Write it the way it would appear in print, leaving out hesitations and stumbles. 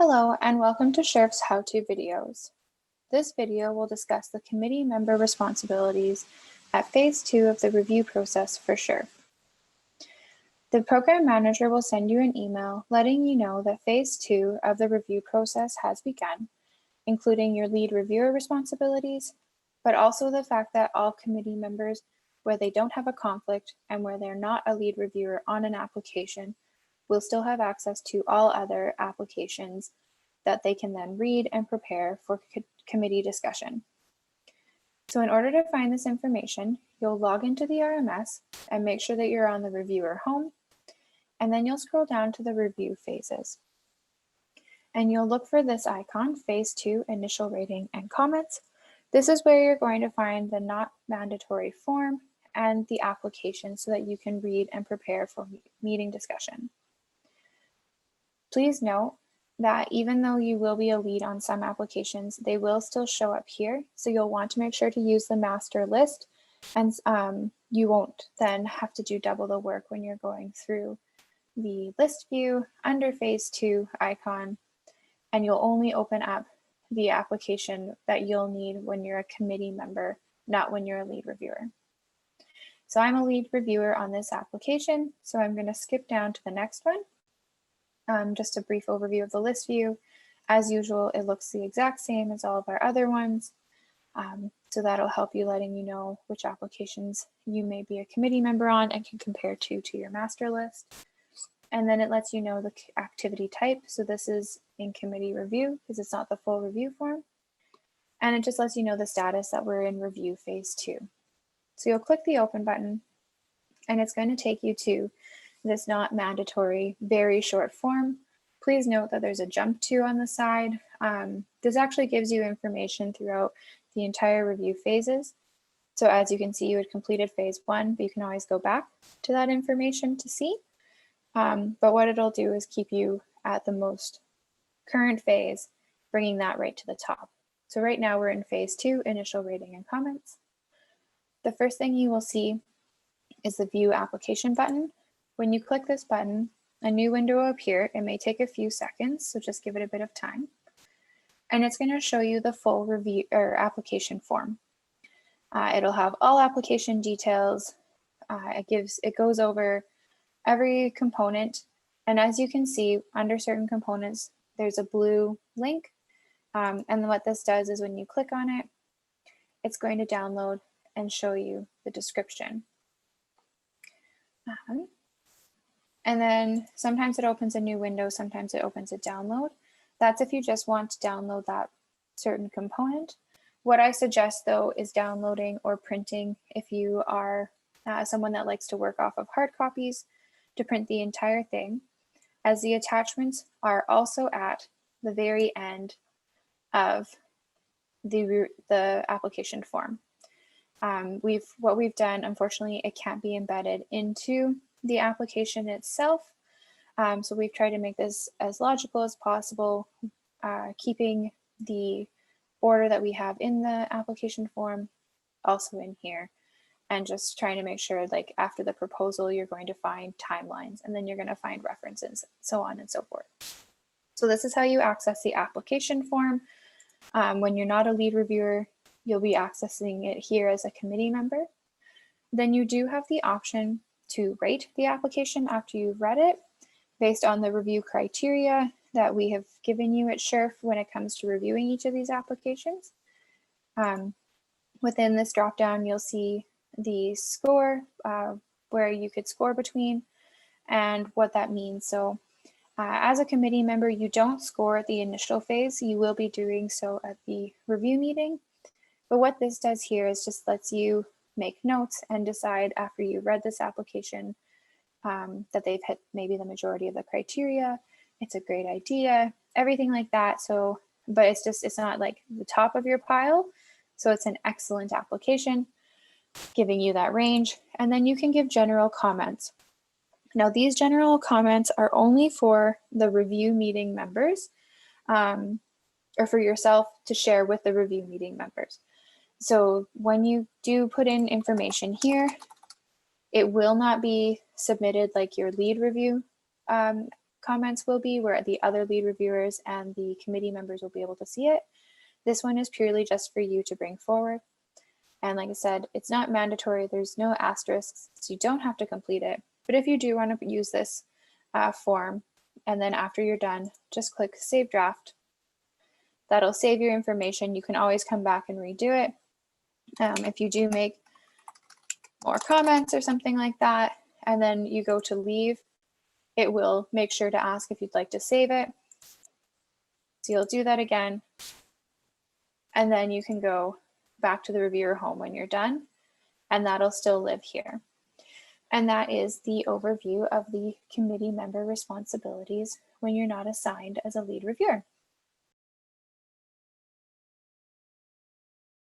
Hello and welcome to SHERF's how-to videos. This video will discuss the committee member responsibilities at Phase 2 of the review process for SHERF. The program manager will send you an email letting you know that Phase 2 of the review process has begun, including your lead reviewer responsibilities, but also the fact that all committee members, where they don't have a conflict and where they're not a lead reviewer on an application, will still have access to all other applications that they can then read and prepare for committee discussion. So in order to find this information, you'll log into the RMS and make sure that you're on the reviewer home, and then you'll scroll down to the review phases. And you'll look for this icon, Phase 2 Initial Rating and Comments. This is where you're going to find the not mandatory form and the application so that you can read and prepare for meeting discussion. Please note that even though you will be a lead on some applications, they will still show up here. So you'll want to make sure to use the master list, and you won't then have to do double the work when you're going through the list view under Phase 2 icon, and you'll only open up the application that you'll need when you're a committee member, not when you're a lead reviewer. So I'm a lead reviewer on this application, so I'm going to skip down to the next one. Just a brief overview of the list view. As usual, it looks the exact same as all of our other ones. So that'll help you letting you know which applications you may be a committee member on and can compare to your master list. And then it lets you know the activity type. So this is in committee review because it's not the full review form. And it just lets you know the status that we're in review Phase 2. So you'll click the open button and it's going to take you to this not mandatory, very short form. Please note that there's a jump to on the side. This actually gives you information throughout the entire review phases. So as you can see, you had completed Phase 1, but you can always go back to that information to see. But what it'll do is keep you at the most current phase, bringing that right to the top. So right now we're in Phase 2, Initial Rating and Comments. The first thing you will see is the View Application button. When you click this button, a new window will appear. It may take a few seconds, so just give it a bit of time. And it's going to show you the full review or application form. It'll have all application details. It goes over every component. And as you can see, under certain components, there's a blue link. And what this does is when you click on it, it's going to download and show you the description. And then sometimes it opens a new window, sometimes it opens a download. That's if you just want to download that certain component. What I suggest though is downloading or printing if you are someone that likes to work off of hard copies, to print the entire thing, as the attachments are also at the very end of the application form. What we've done, unfortunately, it can't be embedded into the application itself. So we've tried to make this as logical as possible, keeping the order that we have in the application form also in here, and just trying to make sure, like after the proposal, you're going to find timelines, and then you're going to find references, so on and so forth. So this is how you access the application form. When you're not a lead reviewer, you'll be accessing it here as a committee member. Then you do have the option to rate the application after you've read it based on the review criteria that we have given you at SHERF when it comes to reviewing each of these applications. Within this dropdown, you'll see the score where you could score between and what that means. So as a committee member, you don't score at the initial phase. You will be doing so at the review meeting. But what this does here is just lets you make notes and decide after you read this application that they've hit maybe the majority of the criteria. It's a great idea, everything like that. So, but it's not like the top of your pile. So it's an excellent application, giving you that range. And then you can give general comments. Now, these general comments are only for the review meeting members or for yourself to share with the review meeting members. So when you do put in information here, it will not be submitted like your lead review comments will be, where the other lead reviewers and the committee members will be able to see it. This one is purely just for you to bring forward. And like I said, it's not mandatory. There's no asterisks, so you don't have to complete it. But if you do want to use this form, and then after you're done, just click Save Draft. That'll save your information. You can always come back and redo it. If you do make more comments or something like that, and then you go to leave, it will make sure to ask if you'd like to save it. So you'll do that again, and then you can go back to the reviewer home when you're done, and that'll still live here. And that is the overview of the committee member responsibilities when you're not assigned as a lead reviewer.